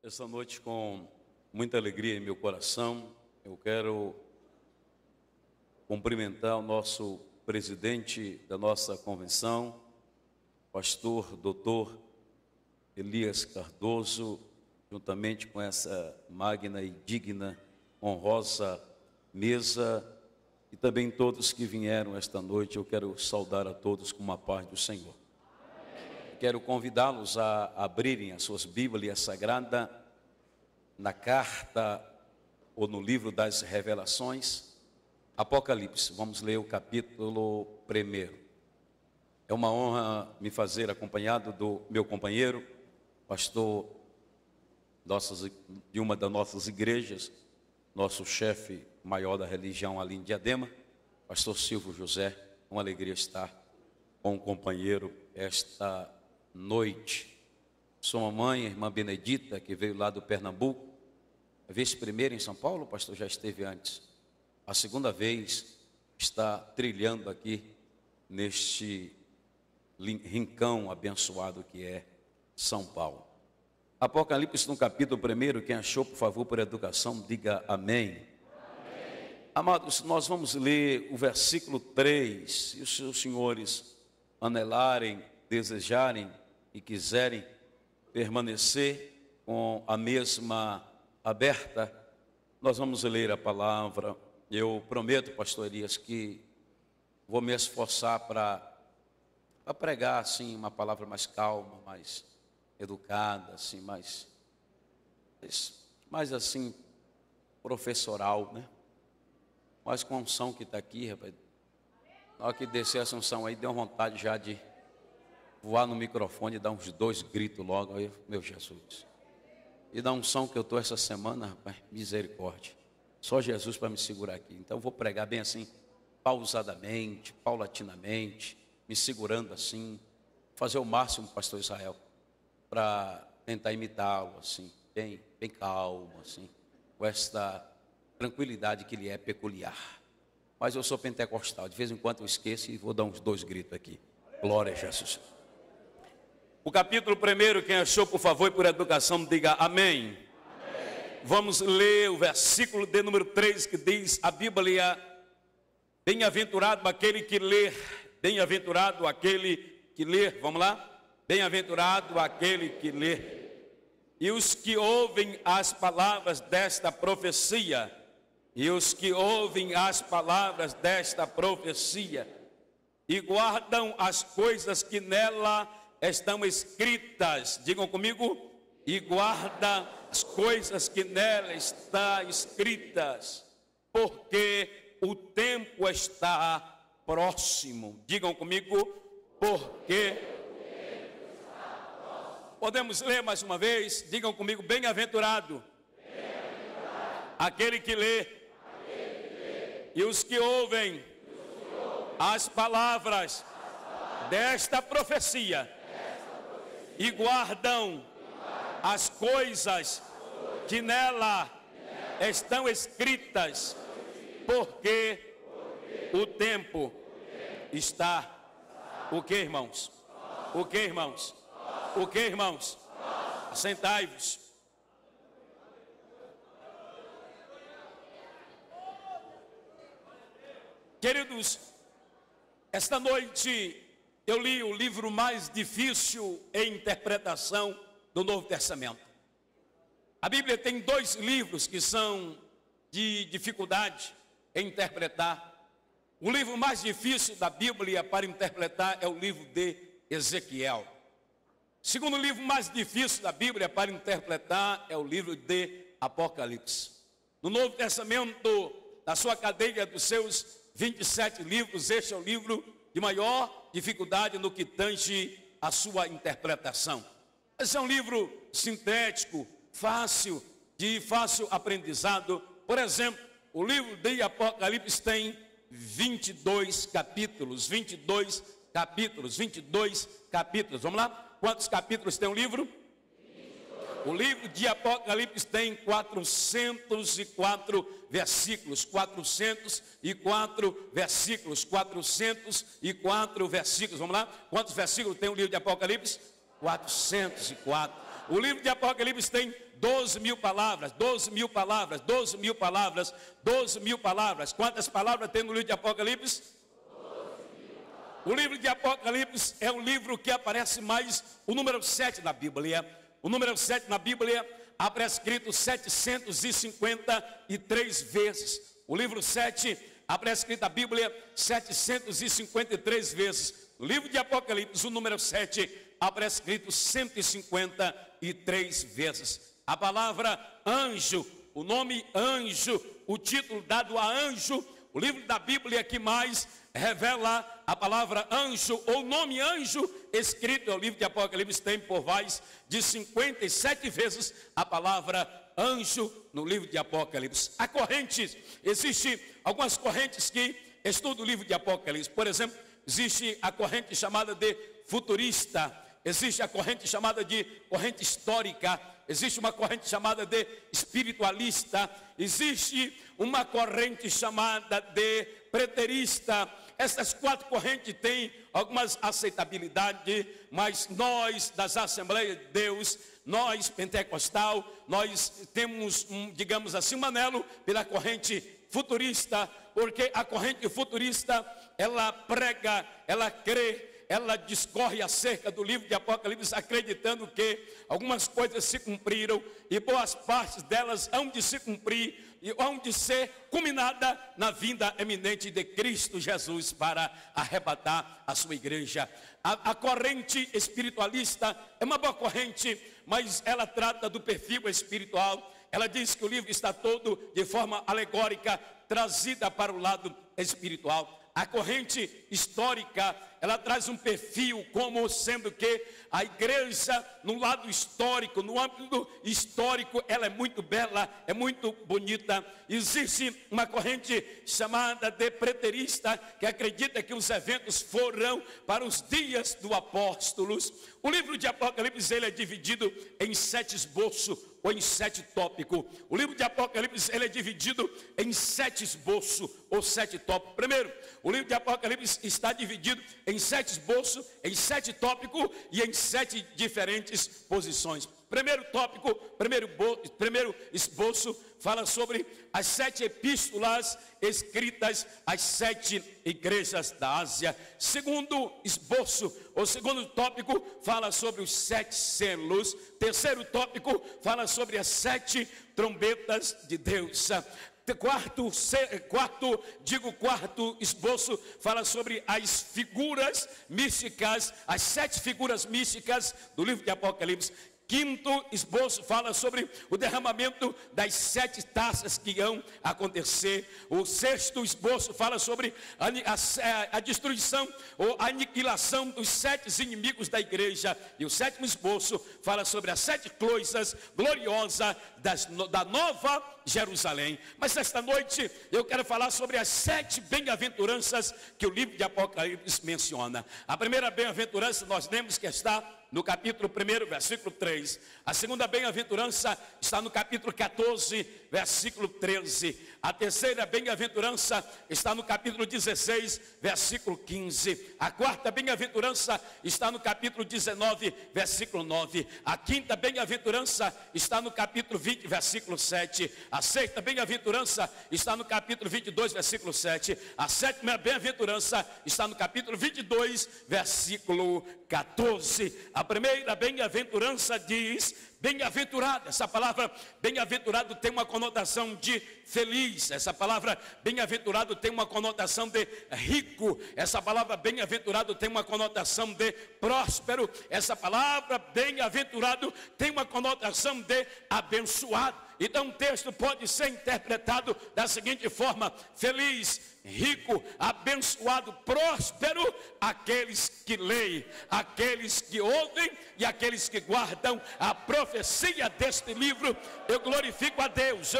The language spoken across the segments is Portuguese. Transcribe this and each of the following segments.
Essa noite, com muita alegria em meu coração, eu quero cumprimentar o nosso presidente da nossa convenção, pastor doutor Elias Cardoso, juntamente com essa magna e digna, honrosa mesa, e também todos que vieram esta noite. Eu quero saudar a todos com uma paz do Senhor. Quero convidá-los a abrirem as suas Bíblias Sagradas na carta ou no livro das Revelações, Apocalipse. Vamos ler o capítulo 1. É uma honra me fazer acompanhado do meu companheiro, pastor de uma das nossas igrejas, nosso chefe maior da religião ali em Diadema, pastor Silvio José. Uma alegria estar com o companheiro esta noite. Sua mãe, a irmã Benedita, que veio lá do Pernambuco, a vez primeira em São Paulo, o pastor já esteve antes. A segunda vez está trilhando aqui neste rincão abençoado que é São Paulo. Apocalipse no capítulo 1, quem achou, por favor, por educação, diga amém. Amém. Amados, nós vamos ler o versículo 3, se os seus senhores anelarem, desejarem e quiserem permanecer com a mesma aberta, nós vamos ler a palavra. Eu prometo, pastor Elias, que vou me esforçar para pregar assim uma palavra mais calma, mais educada, assim, mais assim professoral, né? Mas com a unção que está aqui, rapaz, na hora que descer essa unção aí, deu vontade já de voar no microfone e dar uns 2 gritos logo, aí, meu Jesus. E da unção que eu estou essa semana, rapaz, misericórdia. Só Jesus para me segurar aqui. Então eu vou pregar bem assim, pausadamente, paulatinamente, me segurando assim, fazer o máximo, pastor Israel, para tentar imitá-lo assim, bem calmo assim, com esta tranquilidade que lhe é peculiar. Mas eu sou pentecostal, de vez em quando eu esqueço e vou dar uns 2 gritos aqui. Glória a Jesus. O capítulo 1, quem achou, por favor, e por educação, diga amém. Amém. Vamos ler o versículo de número 3, que diz a Bíblia: bem-aventurado aquele que lê, bem-aventurado aquele que lê, vamos lá? Bem-aventurado aquele que lê, e os que ouvem as palavras desta profecia, e os que ouvem as palavras desta profecia, e guardam as coisas que nela estão escritas. Digam comigo: e guarda as coisas que nela estão escritas, porque o tempo está próximo. Digam comigo: porque o tempo está próximo. Podemos ler mais uma vez? Digam comigo: bem-aventurado aquele que lê, e os que ouvem as palavras desta profecia, e guardam as coisas que nela estão escritas, Porque o tempo está. O que, irmãos? O que, irmãos? O que, irmãos? Assentai-vos. Queridos, esta noite eu li o livro mais difícil em interpretação do Novo Testamento. A Bíblia tem 2 livros que são de dificuldade em interpretar. O livro mais difícil da Bíblia para interpretar é o livro de Ezequiel. O segundo livro mais difícil da Bíblia para interpretar é o livro de Apocalipse. No Novo Testamento, na sua cadeia dos seus 27 livros, este é o livro de maior dificuldade no que tange a sua interpretação. Esse é um livro sintético, fácil, de fácil aprendizado. Por exemplo, o livro de Apocalipse tem 22 capítulos, 22 capítulos, 22 capítulos. Vamos lá? Quantos capítulos tem o livro? O livro de Apocalipse tem 404 versículos, 404 versículos, 404 versículos. Vamos lá? Quantos versículos tem o livro de Apocalipse? 404. O livro de Apocalipse tem 12 mil palavras, 12 mil palavras, 12 mil palavras, 12 mil palavras. Quantas palavras tem no livro de Apocalipse? O livro de Apocalipse é um livro que aparece mais o número 7 na Bíblia. O número 7 na Bíblia aparece escrito 753 vezes. O livro 7 aparece escrito na Bíblia 753 vezes. No livro de Apocalipse, o número 7 aparece escrito 153 vezes. A palavra anjo, o nome anjo, o título dado a anjo, o livro da Bíblia que mais revela a palavra anjo, ou nome anjo, escrito no livro de Apocalipse, tem por mais de 57 vezes a palavra anjo no livro de Apocalipse. Há correntes, existem algumas correntes que estudam o livro de Apocalipse. Por exemplo, existe a corrente chamada de futurista, existe a corrente chamada de corrente histórica, existe uma corrente chamada de espiritualista, existe uma corrente chamada de preterista. Essas 4 correntes têm algumas aceitabilidade, mas nós das Assembleias de Deus, nós pentecostal, nós temos digamos assim, um anelo pela corrente futurista, porque a corrente futurista, ela prega, ela crê, ela discorre acerca do livro de Apocalipse, acreditando que algumas coisas se cumpriram e boas partes delas hão de se cumprir e hão de ser culminada na vinda eminente de Cristo Jesus para arrebatar a sua igreja. A corrente espiritualista é uma boa corrente, mas ela trata do perfil espiritual. Ela diz que o livro está todo de forma alegórica, trazida para o lado espiritual. A corrente histórica, ela traz um perfil como sendo que a igreja, no lado histórico, no âmbito histórico, ela é muito bela, é muito bonita. Existe uma corrente chamada de preterista, que acredita que os eventos foram para os dias dos apóstolos. O livro de Apocalipse, ele é dividido em 7 esboços, ou em 7 tópicos. O livro de Apocalipse, ele é dividido em 7 esboços, ou 7 tópicos. Primeiro, o livro de Apocalipse está dividido em 7 esboços, em 7 tópicos e em 7 diferentes posições. Primeiro tópico, primeiro esboço, fala sobre as 7 epístolas escritas às 7 igrejas da Ásia. Segundo esboço, o segundo tópico, fala sobre os 7 selos. Terceiro tópico, fala sobre as 7 trombetas de Deus. Quarto esboço, fala sobre as figuras místicas, as 7 figuras místicas do livro de Apocalipse. Quinto esboço fala sobre o derramamento das 7 taças que iam acontecer. O sexto esboço fala sobre a destruição ou a aniquilação dos 7 inimigos da igreja. E o sétimo esboço fala sobre as 7 coisas gloriosas da nova Jerusalém. Mas esta noite eu quero falar sobre as 7 bem-aventuranças que o livro de Apocalipse menciona. A primeira bem-aventurança nós lemos que está no capítulo 1, versículo 3. A segunda bem-aventurança está no capítulo 14, versículo 13. A terceira bem-aventurança está no capítulo 16, versículo 15. A quarta bem-aventurança está no capítulo 19, versículo 9. A quinta bem-aventurança está no capítulo 20, versículo 7. A sexta bem-aventurança está no capítulo 22, versículo 7. A sétima bem-aventurança está no capítulo 22, versículo 14. A primeira bem-aventurança diz bem-aventurado. Essa palavra bem-aventurado tem uma conotação de feliz. Essa palavra bem-aventurado tem uma conotação de rico. Essa palavra bem-aventurado tem uma conotação de próspero. Essa palavra bem-aventurado tem uma conotação de abençoado. Então o texto pode ser interpretado da seguinte forma: feliz, rico, abençoado, próspero, aqueles que leem, aqueles que ouvem e aqueles que guardam a profecia deste livro. Eu glorifico a Deus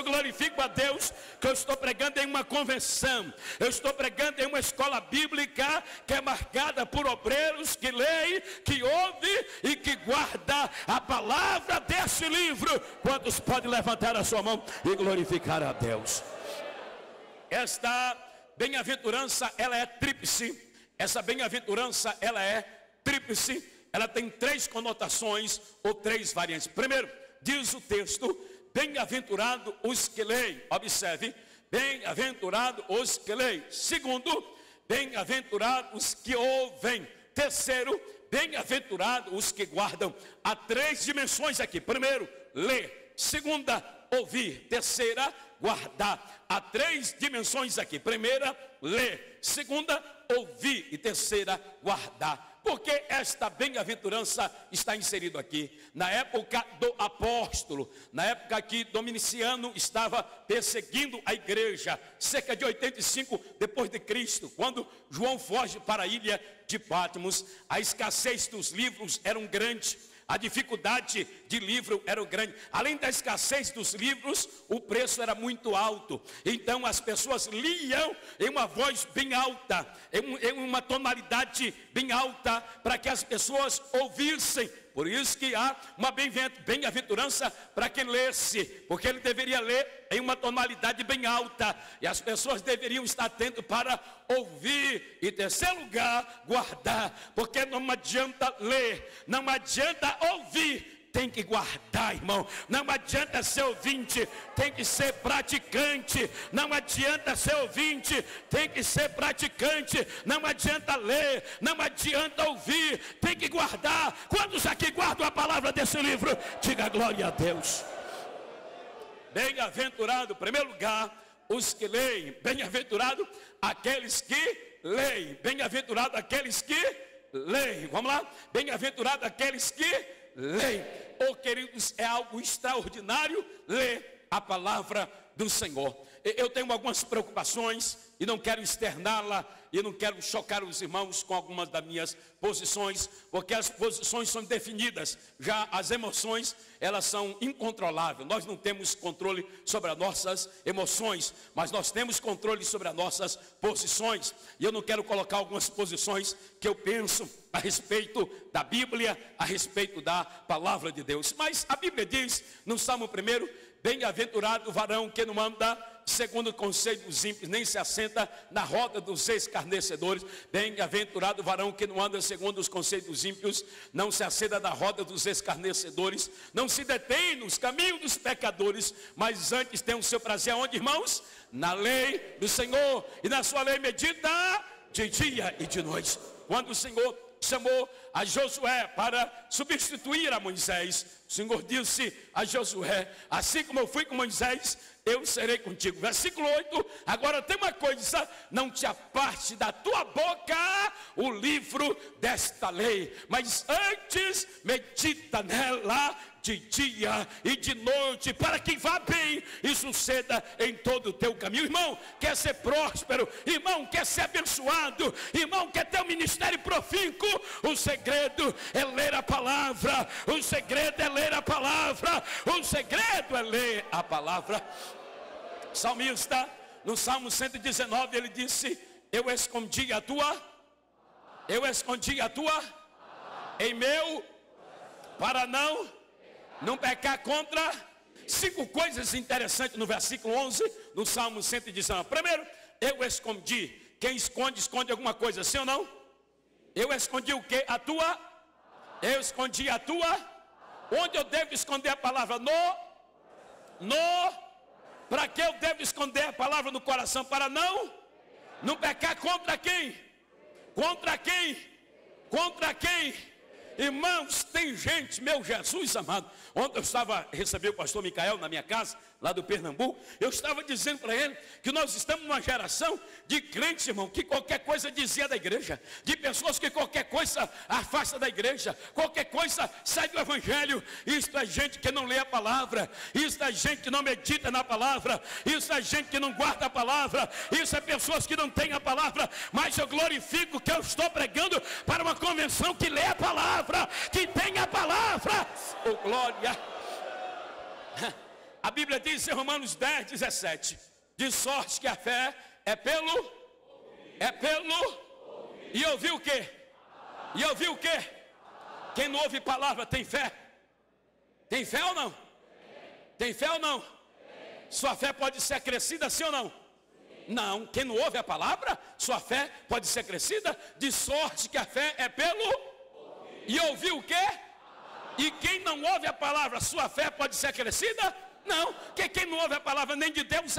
que eu estou pregando em uma convenção, eu estou pregando em uma escola bíblica que é marcada por obreiros que leem, que ouvem e que guardam a palavra deste livro. Quantos podem levantar a sua mão e glorificar a Deus? Esta bem-aventurança, ela é tríplice. Essa bem-aventurança, ela é tríplice. Ela tem três conotações ou três variantes. Primeiro, diz o texto: bem-aventurado os que leem. Observe, bem-aventurado os que leem. Segundo, bem-aventurado os que ouvem. Terceiro, bem-aventurado os que guardam. Há três dimensões aqui. Primeiro, ler. Segunda, ouvir. Terceira, guardar. Há três dimensões aqui. Primeira, ler. Segunda, ouvir. E terceira, guardar. Porque esta bem-aventurança está inserido aqui? Na época do apóstolo, na época que Domiciano estava perseguindo a igreja, cerca de 85 depois de Cristo, quando João foge para a ilha de Patmos, a escassez dos livros era grande. A dificuldade de livro era grande. Além da escassez dos livros, o preço era muito alto. Então as pessoas liam em uma voz bem alta, em uma tonalidade bem alta, para que as pessoas ouvissem. Por isso que há uma bem-aventurança para quem lesse, porque ele deveria ler em uma tonalidade bem alta, e as pessoas deveriam estar atentas para ouvir. E terceiro lugar, guardar, porque não adianta ler, não adianta ouvir, tem que guardar, irmão. Não adianta ser ouvinte, tem que ser praticante. Não adianta ser ouvinte, tem que ser praticante. Não adianta ler, não adianta ouvir, tem que guardar. Quantos aqui guardam a palavra desse livro? Diga glória a Deus. Bem-aventurado, em primeiro lugar, os que leem. Bem-aventurado aqueles que leem. Bem-aventurado aqueles que leem. Vamos lá? Bem-aventurado aqueles que leem. Oh, queridos, é algo extraordinário ler a palavra do Senhor. Eu tenho algumas preocupações e não quero externá-la, e não quero chocar os irmãos com algumas das minhas posições, porque as posições são definidas. Já as emoções, elas são incontroláveis. Nós não temos controle sobre as nossas emoções, mas nós temos controle sobre as nossas posições. E eu não quero colocar algumas posições que eu penso a respeito da Bíblia, a respeito da palavra de Deus. Mas a Bíblia diz no Salmo 1: bem-aventurado o varão que não anda segundo o conselho dos ímpios, nem se assenta na roda dos escarnecedores. Bem-aventurado o varão que não anda segundo os conselhos dos ímpios, não se assenta na roda dos escarnecedores, não se detém nos caminhos dos pecadores, mas antes tem o seu prazer aonde, irmãos? Na lei do Senhor, e na sua lei medita de dia e de noite. Quando o Senhor chamou a Josué para substituir a Moisés, o Senhor disse a Josué: assim como eu fui com Moisés, eu serei contigo. Versículo 8, agora tem uma coisa: não te aparte da tua boca o livro desta lei, mas antes medita nela de dia e de noite, para que vá bem e suceda em todo o teu caminho. Irmão, quer ser próspero? Irmão, quer ser abençoado? Irmão, quer ter um ministério profícuo? O segredo é ler a palavra. O segredo é ler a palavra. O segredo é ler a palavra. Salmista, no Salmo 119, ele disse: eu escondi a tua em meu para não pecar contra. 5 coisas interessantes no versículo 11 do Salmo 119. Primeiro, eu escondi. Quem esconde, esconde alguma coisa, sim ou não? Eu escondi o que? Eu escondi a tua. Onde eu devo esconder a palavra? Para que eu devo esconder a palavra no coração? Para não pecar contra quem? Contra quem? Contra quem? Irmãos, tem gente, meu Jesus amado. Ontem eu recebi o pastor Micael na minha casa, lá do Pernambuco. Eu estava dizendo para ele que nós estamos numa geração de crentes, irmão, que qualquer coisa dizia da igreja, de pessoas que qualquer coisa afasta da igreja, qualquer coisa sai do evangelho. Isso é gente que não lê a palavra, isso é gente que não medita na palavra, isso é gente que não guarda a palavra, isso é pessoas que não têm a palavra. Mas eu glorifico que eu estou pregando para uma convenção que lê a palavra, que tem a palavra. Oh, glória! A Bíblia diz em Romanos 10, 17: de sorte que a fé é pelo. E ouvir o quê? E ouvir o quê? Quem não ouve palavra tem fé? Tem fé ou não? Tem fé ou não? Sua fé pode ser acrescida, sim ou não? Não, quem não ouve a palavra, sua fé pode ser crescida. De sorte que a fé é pelo. E ouvir o quê? E quem não ouve a palavra, sua fé pode ser crescida? Não, porque quem não ouve a palavra nem de Deus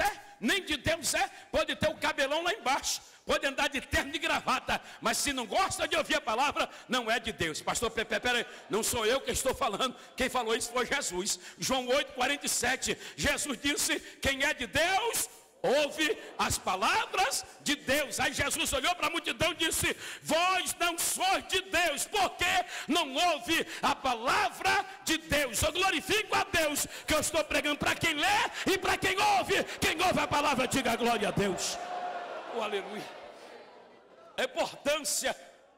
pode ter o cabelão lá embaixo, pode andar de terno e gravata, mas se não gosta de ouvir a palavra, não é de Deus. Pastor, peraí, não sou eu que estou falando, quem falou isso foi Jesus. João 8,47, Jesus disse: quem é de Deus ouve as palavras de Deus. Aí Jesus olhou para a multidão e disse: vós não sois de Deus, porque não ouve a palavra de Deus. Eu glorifico a Deus que eu estou pregando para quem lê e para quem ouve. Quem ouve a palavra, diga glória a Deus. Oh, aleluia. A importância.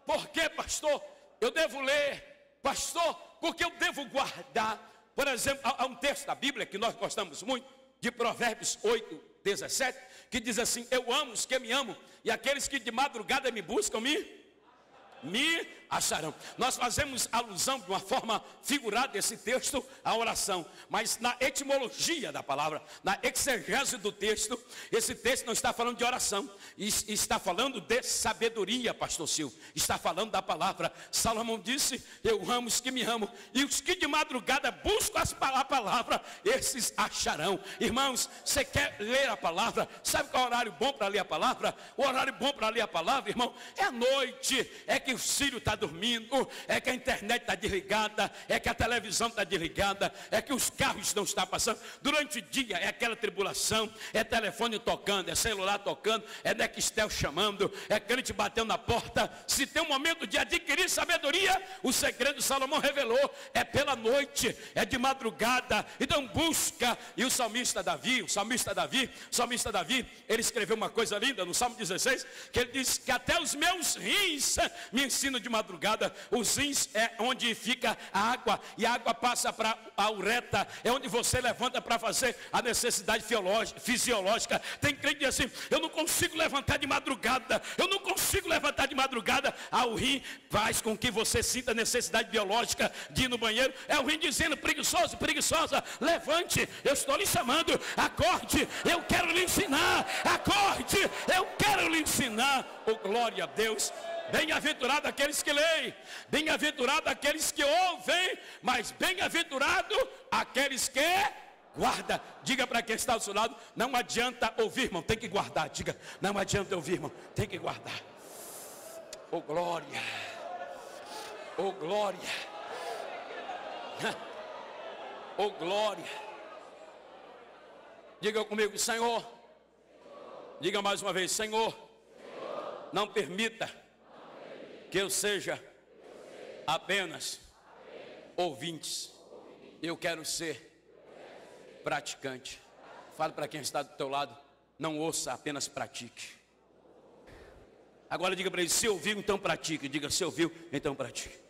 Por que, pastor, eu devo ler? Pastor, porque eu devo guardar. Por exemplo, há um texto da Bíblia que nós gostamos muito, de Provérbios 8, 17, que diz assim: eu amo os que me amam, e aqueles que de madrugada me buscam me acharão. Nós fazemos alusão de uma forma figurada desse texto à oração, mas na etimologia da palavra, na exegese do texto, esse texto não está falando de oração, está falando de sabedoria, pastor Silvio, está falando da palavra. Salomão disse: eu amo os que me amam, e os que de madrugada buscam a palavra, esses acharão. Irmãos, você quer ler a palavra? Sabe qual é o horário bom para ler a palavra? O horário bom para ler a palavra, irmão, é à noite, é que o filho está dormindo, é que a internet está desligada, é que a televisão está desligada, é que os carros não estão passando. Durante o dia é aquela tribulação, é telefone tocando, é celular tocando, é Nextel chamando, é crente batendo na porta. Se tem um momento de adquirir sabedoria, o segredo Salomão revelou, é pela noite, é de madrugada. Então busca. E o salmista Davi, ele escreveu uma coisa linda no Salmo 16, que ele diz que até os meus rins me ensinam de madrugada. Os rins é onde fica a água, e a água passa para a uretra, é onde você levanta para fazer a necessidade fisiológica. Tem crente que diz assim: eu não consigo levantar de madrugada, o rim faz com que você sinta a necessidade biológica de ir no banheiro. É o rim dizendo: preguiçosa, levante, eu estou lhe chamando, acorde, eu quero lhe ensinar, acorde, eu quero lhe ensinar. Oh, glória a Deus. Bem-aventurado aqueles que leem, bem-aventurado aqueles que ouvem, mas bem-aventurado aqueles que guardam. Diga para quem está ao seu lado: não adianta ouvir, irmão, tem que guardar. Diga: não adianta ouvir, irmão, tem que guardar. Oh, glória, oh, glória, oh, glória. Diga comigo: Senhor, diga mais uma vez: Senhor, não permita que eu seja apenas ouvintes. Eu quero ser praticante. Fale para quem está do teu lado: não ouça, apenas pratique. Agora diga para ele: se ouviu, então pratique. Diga: se ouviu, então pratique.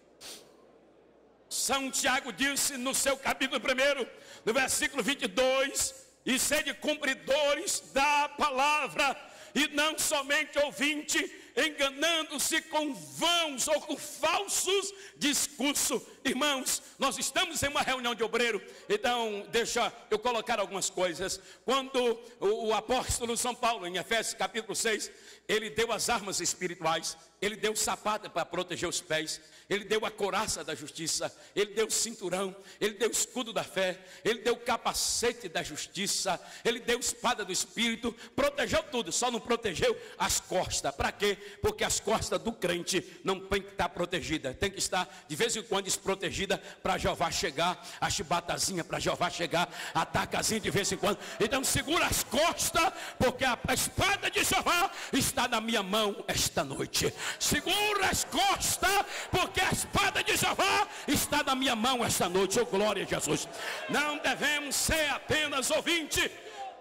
São Tiago disse no seu capítulo 1, no versículo 22: e sede cumpridores da palavra, e não somente ouvinte, enganando-se com vãos ou com falsos discursos. Irmãos, nós estamos em uma reunião de obreiro, então deixa eu colocar algumas coisas. Quando o apóstolo São Paulo, em Efésios capítulo 6, ele deu as armas espirituais, ele deu o sapato para proteger os pés, ele deu a couraça da justiça, ele deu o cinturão, ele deu o escudo da fé, ele deu o capacete da justiça, ele deu a espada do Espírito, protegeu tudo, só não protegeu as costas. Para quê? Porque as costas do crente não tem que estar protegidas, tem que estar de vez em quando desprotegida para Jeová chegar, a chibatazinha para Jeová chegar, a tacazinha de vez em quando. Então segura as costas, porque a espada de Jeová está na minha mão esta noite. Segura as costas, porque a espada de Jeová está na minha mão esta noite. Oh, glória a Jesus. Não devemos ser apenas ouvintes,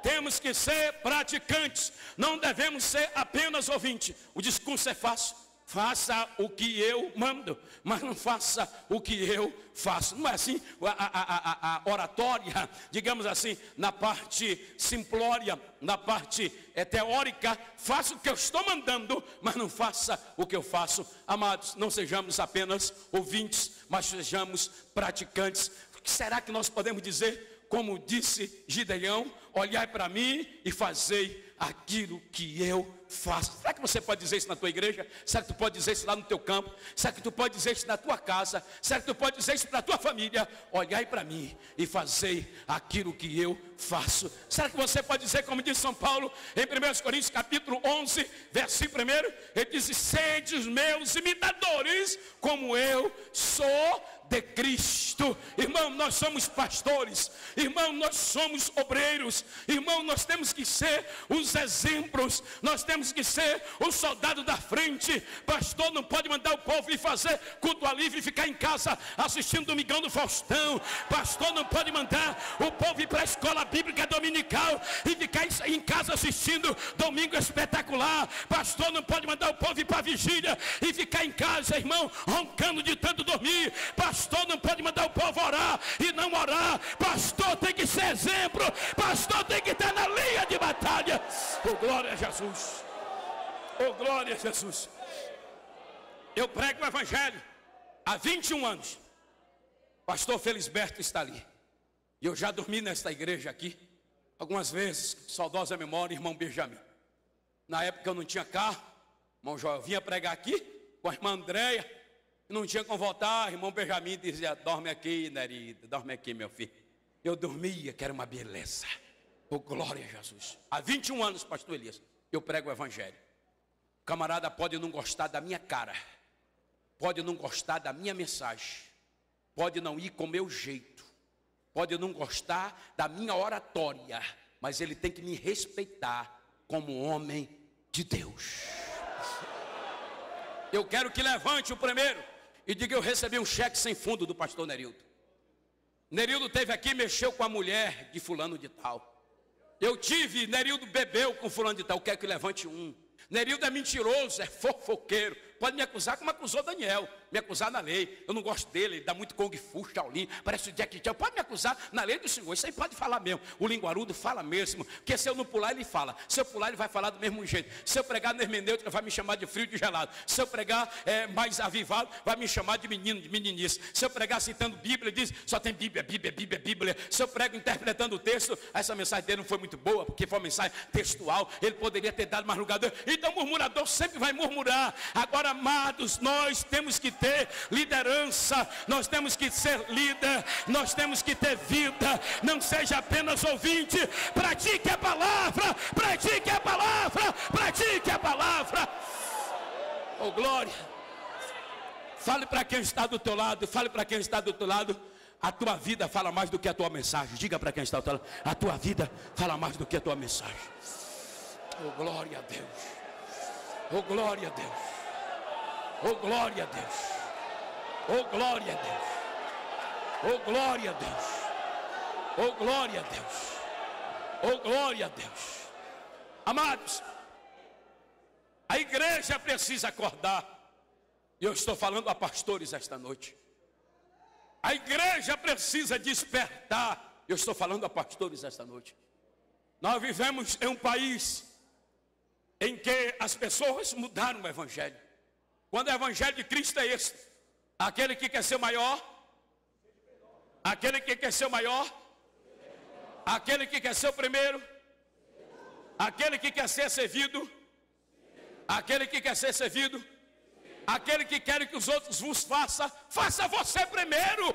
temos que ser praticantes. Não devemos ser apenas ouvintes. O discurso é fácil. Faça o que eu mando, mas não faça o que eu faço. Não é assim a oratória, digamos assim, na parte simplória, na parte teórica. Faça o que eu estou mandando, mas não faça o que eu faço. Amados, não sejamos apenas ouvintes, mas sejamos praticantes. O que será que nós podemos dizer? Como disse Gideão: olhai para mim e fazei aquilo que eu faço. Será que você pode dizer isso na tua igreja? Será que tu pode dizer isso lá no teu campo? Será que tu pode dizer isso na tua casa? Será que tu pode dizer isso para a tua família? Olhai para mim e fazei aquilo que eu faço. Será que você pode dizer, como diz São Paulo em 1 Coríntios capítulo 11, versículo 1, ele diz: sede os meus imitadores, como eu sou de Cristo. Irmão, nós somos pastores, irmão, nós somos obreiros, irmão, nós temos que ser os exemplos, nós temos que ser o soldado da frente. Pastor não pode mandar o povo ir fazer culto a livre e ficar em casa assistindo Domingão do Faustão. Pastor não pode mandar o povo ir para a escola bíblica dominical e ficar em casa assistindo Domingo Espetacular. Pastor não pode mandar o povo ir para a vigília e ficar em casa, irmão, roncando de tanto dormir. Pastor não pode mandar o povo orar e não orar. Pastor tem que ser exemplo. Pastor tem que estar na linha de batalha. Oh, glória a Jesus. Oh, glória a Jesus. Eu prego o evangelho há 21 anos. Pastor Felisberto está ali. E eu já dormi nesta igreja aqui algumas vezes, saudosa memória, irmão Benjamin. Na época eu não tinha carro, irmão Joel vinha pregar aqui com a irmã Andréia. Não tinha como voltar, irmão Benjamin dizia: dorme aqui, Nerida, dorme aqui, meu filho. Eu dormia, que era uma beleza. Oh, glória a Jesus. Há 21 anos, pastor Elias, eu prego o evangelho. O camarada pode não gostar da minha cara, pode não gostar da minha mensagem, pode não ir com o meu jeito, pode não gostar da minha oratória, mas ele tem que me respeitar como homem de Deus. Eu quero que levante o primeiro e diga: eu recebi um cheque sem fundo do pastor Nerildo. Nerildo esteve aqui e mexeu com a mulher de fulano de tal. Eu tive, Nerildo bebeu com fulano de tal. Eu quero que levante um. Nerildo é mentiroso, é fofoqueiro. Pode me acusar como acusou Daniel, me acusar na lei. Eu não gosto dele, ele dá muito Kung Fu, Shaolin, parece o Jack Chan. Pode me acusar na lei do Senhor, isso aí pode falar mesmo. O linguarudo fala mesmo, porque se eu não pular, ele fala. Se eu pular, ele vai falar do mesmo jeito. Se eu pregar na hermenêutica, vai me chamar de frio, de gelado. Se eu pregar mais avivado, vai me chamar de menino, de meninice. Se eu pregar citando Bíblia, ele diz: só tem Bíblia, Bíblia, Bíblia, Bíblia. Se eu prego interpretando o texto, essa mensagem dele não foi muito boa, porque foi uma mensagem textual, ele poderia ter dado mais lugar. Então o murmurador sempre vai murmurar. Agora, amados, nós temos que ter liderança, nós temos que ser líder, nós temos que ter vida. Não seja apenas ouvinte, pratique a palavra, pratique a palavra, pratique a palavra. Oh, glória. Fale para quem está do teu lado, fale para quem está do teu lado: a tua vida fala mais do que a tua mensagem. Diga para quem está do teu lado: a tua vida fala mais do que a tua mensagem. Oh, glória a Deus. Oh, glória a Deus. Oh, glória a Deus. Oh, glória a Deus. Oh, glória a Deus. Oh, glória a Deus. Oh, glória a Deus. Amados, a igreja precisa acordar. E eu estou falando a pastores esta noite. A igreja precisa despertar. Eu estou falando a pastores esta noite. Nós vivemos em um país em que as pessoas mudaram o evangelho. Quando o evangelho de Cristo é esse, aquele que quer ser maior, aquele que quer ser o maior, aquele que quer ser o primeiro, aquele que quer ser servido, aquele que quer ser servido, aquele que quer que os outros vos façam, faça você primeiro.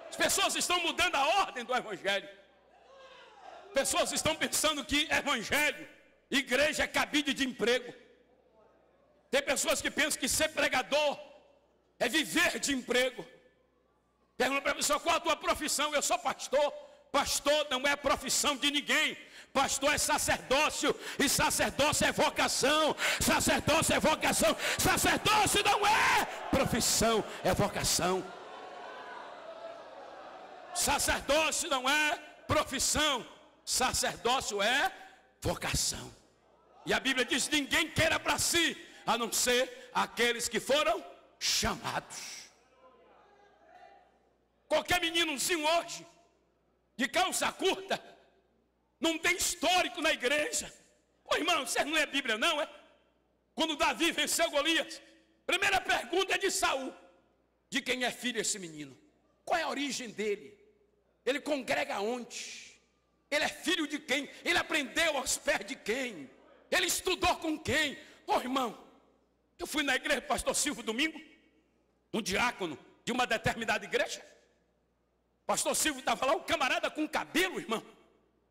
As pessoas estão mudando a ordem do evangelho. Pessoas estão pensando que evangelho, igreja é cabide de emprego. Tem pessoas que pensam que ser pregador é viver de emprego. Pergunta para a pessoa: qual a tua profissão? Eu sou pastor. Pastor não é profissão de ninguém. Pastor é sacerdócio. E sacerdócio é vocação. Sacerdócio é vocação. Sacerdócio não é profissão, é vocação. Sacerdócio não é profissão. Sacerdócio é vocação. E a Bíblia diz: ninguém queira para si, a não ser aqueles que foram chamados. Qualquer meninozinho hoje, de calça curta, não tem histórico na igreja. Ô irmão, você não é Bíblia não, é? Quando Davi venceu Golias, primeira pergunta é de Saul: de quem é filho esse menino? Qual é a origem dele? Ele congrega onde? Ele é filho de quem? Ele aprendeu aos pés de quem? Ele estudou com quem? Ô irmão, eu fui na igreja do pastor Silvio domingo, um diácono de uma determinada igreja. Pastor Silvio estava lá, um camarada com cabelo, irmão,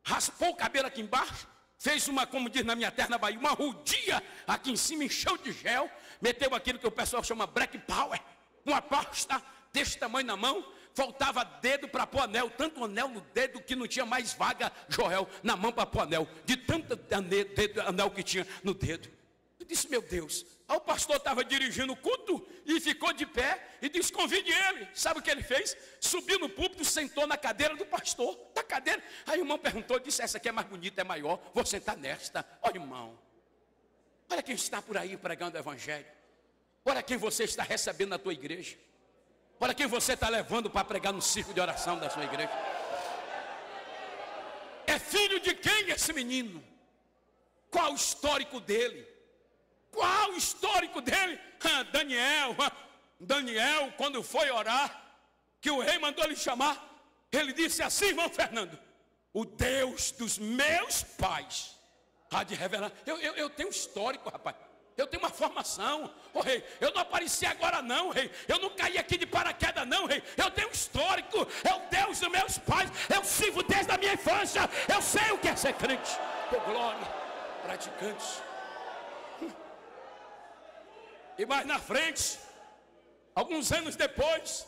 raspou o cabelo aqui embaixo, fez uma, como diz na minha terra na Bahia, uma rodia aqui em cima, encheu de gel, meteu aquilo que o pessoal chama black power, uma pasta desse tamanho na mão, faltava dedo para pôr anel, tanto anel no dedo que não tinha mais vaga, Joel, na mão para pôr anel, de tanto anel que tinha no dedo. Eu disse: meu Deus. Aí o pastor estava dirigindo o culto e ficou de pé e disse: convide ele. Sabe o que ele fez? Subiu no púlpito, sentou na cadeira do pastor, da cadeira. Aí o irmão perguntou, disse: essa aqui é mais bonita, é maior, vou sentar nesta. Olha, irmão, olha quem está por aí pregando o evangelho. Olha quem você está recebendo na tua igreja. Olha quem você está levando para pregar no círculo de oração da sua igreja. É filho de quem esse menino? Qual o histórico dele? Qual o histórico dele? Daniel, quando foi orar, que o rei mandou ele chamar, ele disse assim: irmão Fernando, o Deus dos meus pais há de revelar. Eu tenho histórico, rapaz. Eu tenho uma formação. Ô rei, eu não apareci agora não, rei. Eu não caí aqui de paraquedas não, rei. Eu tenho um histórico. É o Deus dos meus pais. Eu sirvo desde a minha infância. Eu sei o que é ser crente. Por glória, praticantes. E mais na frente, alguns anos depois,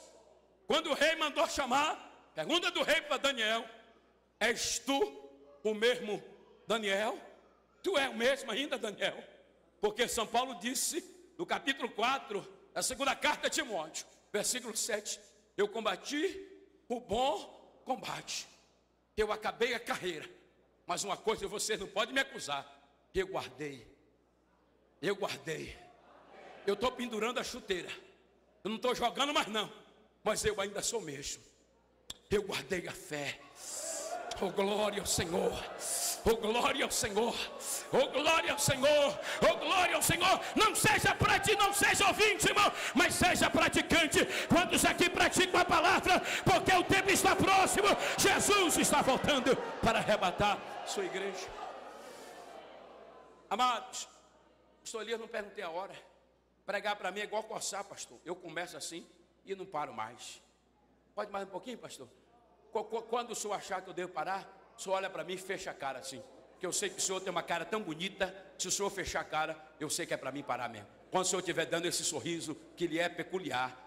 quando o rei mandou chamar, pergunta do rei para Daniel: és tu o mesmo Daniel? Tu é o mesmo ainda, Daniel? Porque São Paulo disse, no capítulo 4, da segunda carta a Timóteo, versículo 7, eu combati o bom combate, eu acabei a carreira, mas uma coisa você não pode me acusar: eu guardei, eu estou pendurando a chuteira, eu não estou jogando mais não, mas eu ainda sou mesmo, eu guardei a fé. Oh glória ao Senhor, oh glória ao Senhor, oh glória ao Senhor, oh glória ao Senhor. Não seja praticante, não seja ouvinte, irmão, mas seja praticante. Quantos aqui praticam a palavra? Porque o tempo está próximo, Jesus está voltando para arrebatar sua igreja. Amados, pastor Elias, não perguntei a hora. Pregar para mim é igual coçar, pastor. Eu começo assim e não paro mais. Pode mais um pouquinho, pastor? Quando o senhor achar que eu devo parar, o senhor olha para mim e fecha a cara assim. Porque eu sei que o senhor tem uma cara tão bonita. Se o senhor fechar a cara, eu sei que é para mim parar mesmo. Quando o senhor estiver dando esse sorriso, que lhe é peculiar,